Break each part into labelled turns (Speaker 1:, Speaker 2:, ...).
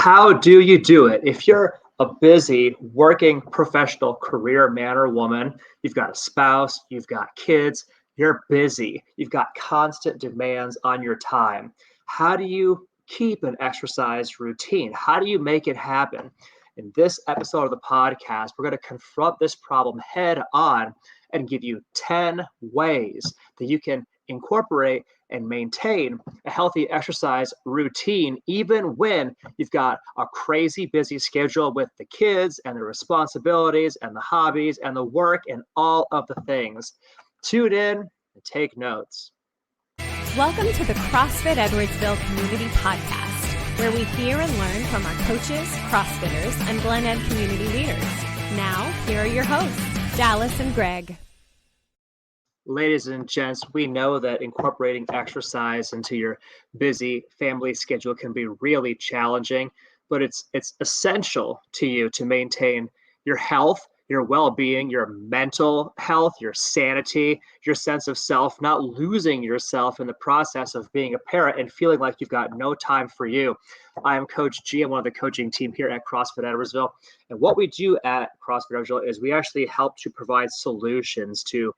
Speaker 1: How do you do it? If you're a busy working professional career man or woman, you've got a spouse, you've got kids, you're busy, you've got constant demands on your time. How do you keep an exercise routine? How do you make it happen? In this episode of the podcast, we're going to confront this problem head on and give you 10 ways that you can incorporate and maintain a healthy exercise routine, even when you've got a crazy busy schedule with the kids and the responsibilities and the hobbies and the work and all of the things. Tune in and take notes.
Speaker 2: Welcome to the CrossFit Edwardsville Community Podcast, where we hear and learn from our coaches, CrossFitters, and Glen Ed community leaders. Now, here are your hosts, Dallas and Greg.
Speaker 1: Ladies and gents, we know that incorporating exercise into your busy family schedule can be really challenging, but it's essential to you to maintain your health, your well-being, your mental health, your sanity, your sense of self, not losing yourself in the process of being a parent and feeling like you've got no time for you. I am Coach G. I'm one of the coaching team here at CrossFit Edwardsville. And what we do at CrossFit Edwardsville is we actually help to provide solutions to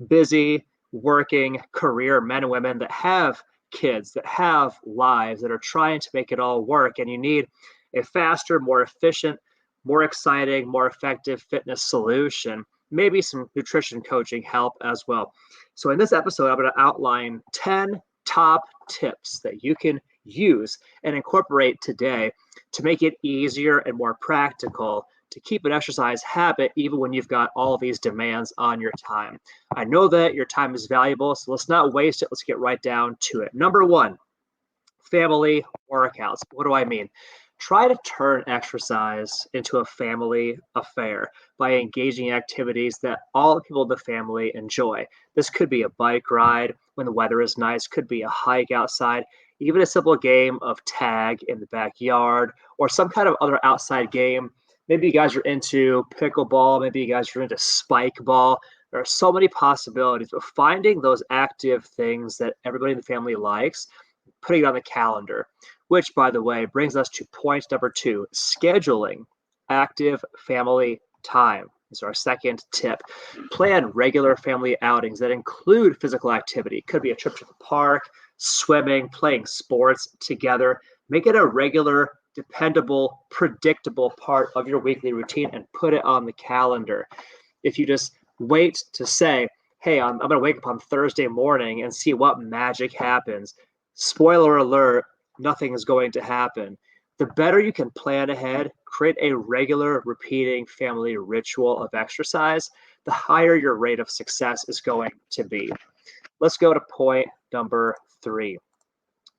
Speaker 1: busy working career men and women that have kids, that have lives, that are trying to make it all work. And you need a faster, more efficient, more exciting, more effective fitness solution, maybe some nutrition coaching help as well. So in this episode, I'm going to outline 10 top tips that you can use and incorporate today to make it easier and more practical to keep an exercise habit even when you've got all these demands on your time. I know that your time is valuable, so let's not waste it. Let's get right down to it. Number one, family workouts. What do I mean? Try to turn exercise into a family affair by engaging in activities that all the people in the family enjoy. This could be a bike ride when the weather is nice, could be a hike outside, even a simple game of tag in the backyard, or some kind of other outside game. Maybe you guys are into pickleball. Maybe you guys are into spike ball. There are so many possibilities, but finding those active things that everybody in the family likes, putting it on the calendar, which, by the way, brings us to point number 2, scheduling active family time. This is our second tip. Plan regular family outings that include physical activity. It could be a trip to the park, swimming, playing sports together. Make it a regular, dependable, predictable part of your weekly routine and put it on the calendar. If you just wait to say, hey, I'm going to wake up on Thursday morning and see what magic happens, spoiler alert, nothing is going to happen. The better you can plan ahead, create a regular, repeating family ritual of exercise, the higher your rate of success is going to be. Let's go to point number 3.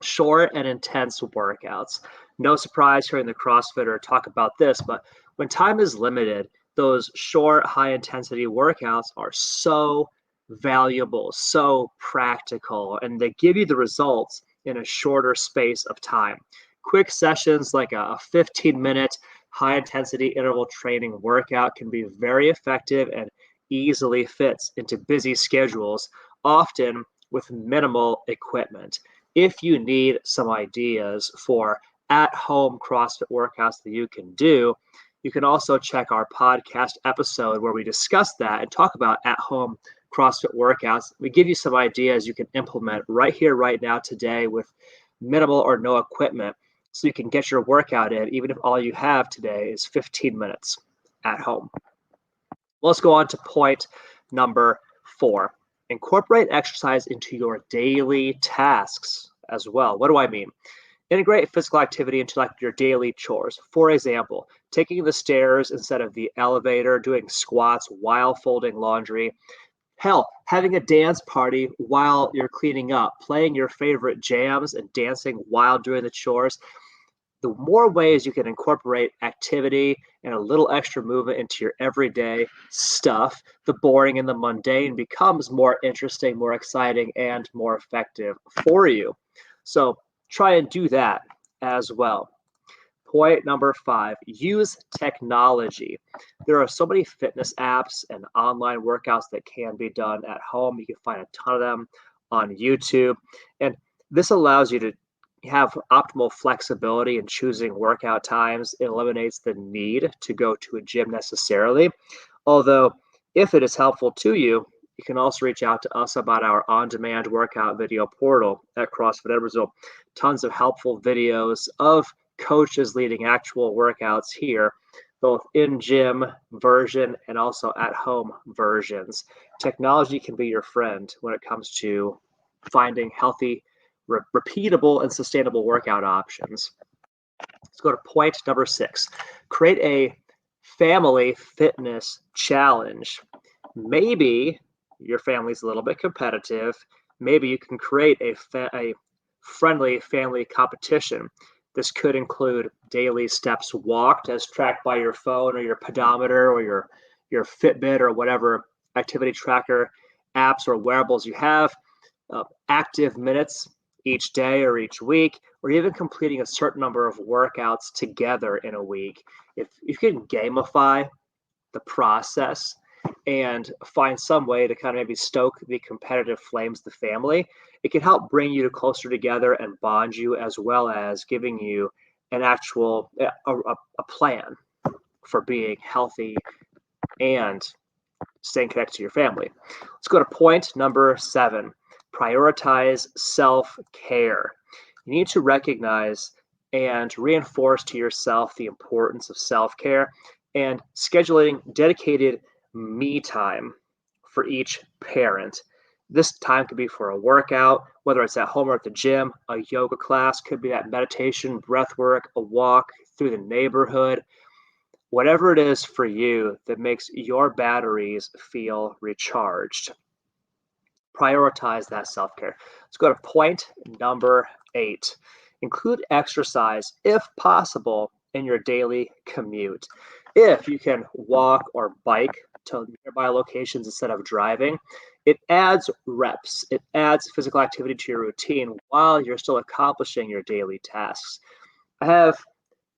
Speaker 1: Short and intense workouts. No surprise hearing the CrossFitter talk about this, but when time is limited, those short, high-intensity workouts are so valuable, so practical, and they give you the results in a shorter space of time. Quick sessions like a 15-minute high-intensity interval training workout can be very effective and easily fits into busy schedules, often with minimal equipment. If you need some ideas for at-home CrossFit workouts that you can do, you can also check our podcast episode where we discuss that and talk about at-home CrossFit workouts. We give you some ideas you can implement right here, right now, today with minimal or no equipment so you can get your workout in, even if all you have today is 15 minutes at home. Let's go on to point number 4. Incorporate exercise into your daily tasks as well. What do I mean? Integrate physical activity into like your daily chores. For example, taking the stairs instead of the elevator, doing squats while folding laundry. Hell, having a dance party while you're cleaning up, playing your favorite jams and dancing while doing the chores. The more ways you can incorporate activity and a little extra movement into your everyday stuff, the boring and the mundane becomes more interesting, more exciting, and more effective for you. So try and do that as well. Point number 5, use technology. There are so many fitness apps and online workouts that can be done at home. You can find a ton of them on YouTube. And this allows you to have optimal flexibility in choosing workout times. It eliminates the need to go to a gym necessarily. Although, if it is helpful to you, you can also reach out to us about our on demand workout video portal at CrossFit Edwardsville. Tons of helpful videos of coaches leading actual workouts here, both in gym version and also at home versions. Technology can be your friend when it comes to finding healthy, repeatable, and sustainable workout options. Let's go to point number 6. Create a family fitness challenge. Maybe your family's a little bit competitive. Maybe you can create a friendly family competition. This could include daily steps walked as tracked by your phone or your pedometer or your Fitbit or whatever activity tracker apps or wearables you have, active minutes each day or each week, or even completing a certain number of workouts together in a week. If you can gamify the process and find some way to kind of maybe stoke the competitive flames of the family, it can help bring you closer together and bond you, as well as giving you an actual a plan for being healthy and staying connected to your family. Let's go to point number 7. Prioritize self-care. You need to recognize and reinforce to yourself the importance of self-care and scheduling dedicated me time for each parent. This time could be for a workout, whether it's at home or at the gym. A yoga class could be that meditation, breath work, a walk through the neighborhood. Whatever it is for you that makes your batteries feel recharged. Prioritize that self-care. Let's go to point number 8. Include exercise, if possible, in your daily commute. If you can walk or bike to nearby locations instead of driving, it adds reps. It adds physical activity to your routine while you're still accomplishing your daily tasks. I have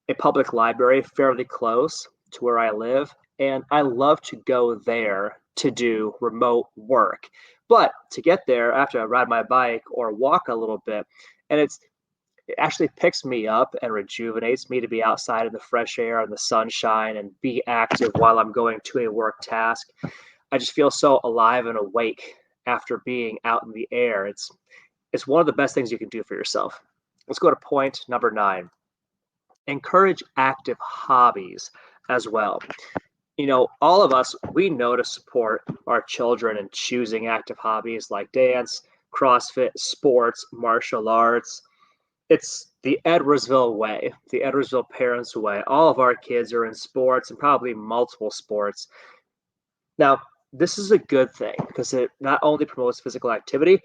Speaker 1: a public library fairly close to where I live, and I love to go there to do remote work. But to get there, I have to ride my bike or walk a little bit, and it actually picks me up and rejuvenates me to be outside in the fresh air and the sunshine and be active while I'm going to a work task. I just feel so alive and awake after being out in the air. It's one of the best things you can do for yourself. Let's go to point number 9. Encourage active hobbies as well. All of us, we know to support our children in choosing active hobbies like dance, CrossFit, sports, martial arts. It's the Edwardsville way, the Edwardsville parents' way. All of our kids are in sports and probably multiple sports. Now, this is a good thing because it not only promotes physical activity,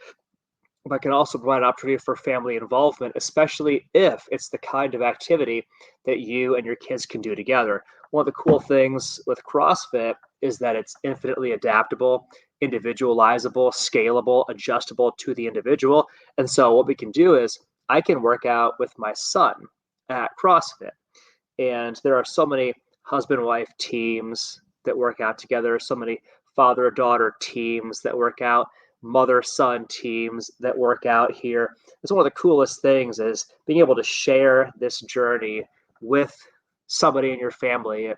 Speaker 1: but can also provide an opportunity for family involvement, especially if it's the kind of activity that you and your kids can do together. One of the cool things with CrossFit is that it's infinitely adaptable, individualizable, scalable, adjustable to the individual. And so what we can do is I can work out with my son at CrossFit. And there are so many husband-wife teams that work out together, so many father-daughter teams that work out, mother-son teams that work out here. It's one of the coolest things is being able to share this journey with somebody in your family.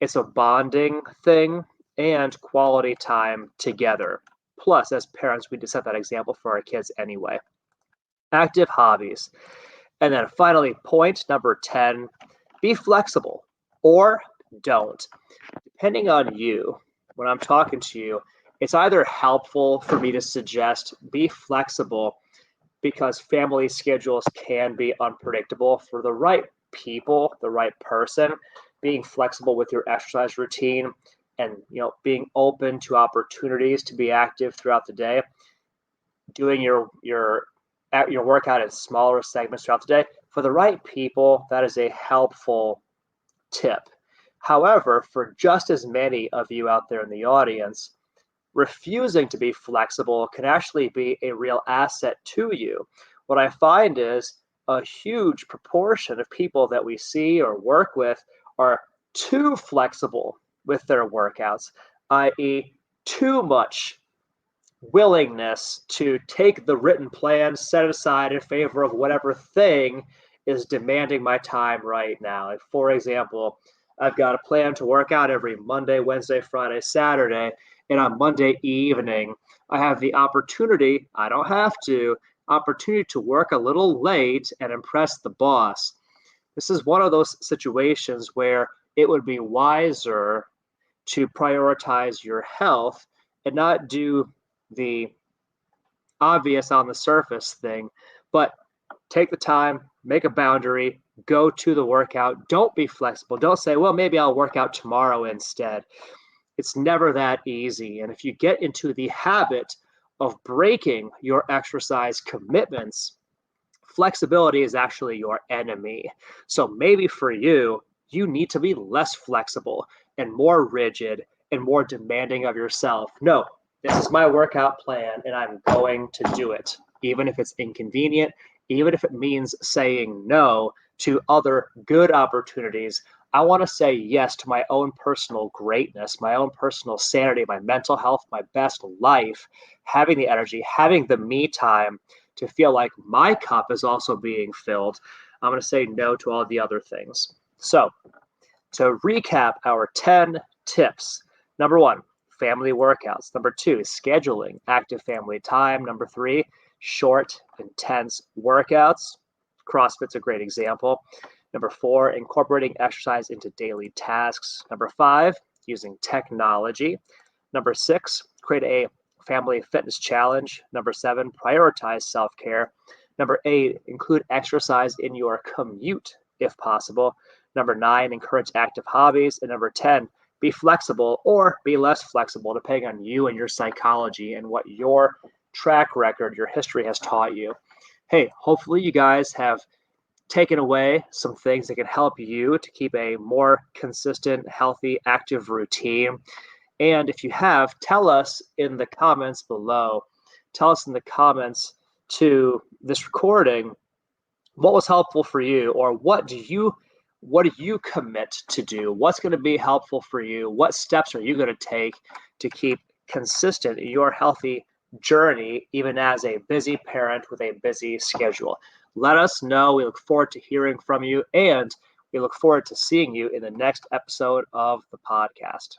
Speaker 1: It's a bonding thing and quality time together. Plus, as parents, we just set that example for our kids anyway. Active hobbies. And then finally, point number 10, be flexible or don't. Depending on you, when I'm talking to you, it's either helpful for me to suggest be flexible because family schedules can be unpredictable. For the right people, the right person, being flexible with your exercise routine and being open to opportunities to be active throughout the day, doing your workout in smaller segments throughout the day. For the right people, that is a helpful tip. However, for just as many of you out there in the audience, refusing to be flexible can actually be a real asset to you. What I find is a huge proportion of people that we see or work with are too flexible with their workouts, i.e., too much willingness to take the written plan, set it aside in favor of whatever thing is demanding my time right now. Like, for example, I've got a plan to work out every Monday, Wednesday, Friday, Saturday, and on Monday evening, I have the opportunity, I don't have to, opportunity to work a little late and impress the boss. This is one of those situations where it would be wiser to prioritize your health and not do the obvious on the surface thing, but take the time, make a boundary, go to the workout. Don't be flexible. Don't say, well, maybe I'll work out tomorrow instead. It's never that easy. And if you get into the habit of breaking your exercise commitments, flexibility is actually your enemy. So maybe for you, you need to be less flexible and more rigid and more demanding of yourself. No, this is my workout plan and I'm going to do it, even if it's inconvenient, even if it means saying no to other good opportunities. I want to say yes to my own personal greatness, my own personal sanity, my mental health, my best life, having the energy, having the me time to feel like my cup is also being filled. I'm going to say no to all the other things. So, to recap our 10 tips. Number 1, family workouts. Number 2, scheduling active family time. Number 3, short, intense workouts. CrossFit's a great example. Number 4, incorporating exercise into daily tasks. Number 5, using technology. Number 6, create a family fitness challenge. Number 7, prioritize self-care. Number 8, include exercise in your commute if possible. Number 9, encourage active hobbies. And number 10, be flexible or be less flexible depending on you and your psychology and what your track record, your history has taught you. Hey, hopefully you guys have taken away some things that can help you to keep a more consistent, healthy, active routine. And if you have, tell us in the comments below. Tell us in the comments to this recording what was helpful for you, or what do you commit to do? What's going to be helpful for you? What steps are you going to take to keep consistent in your healthy journey, even as a busy parent with a busy schedule? Let us know. We look forward to hearing from you, and we look forward to seeing you in the next episode of the podcast.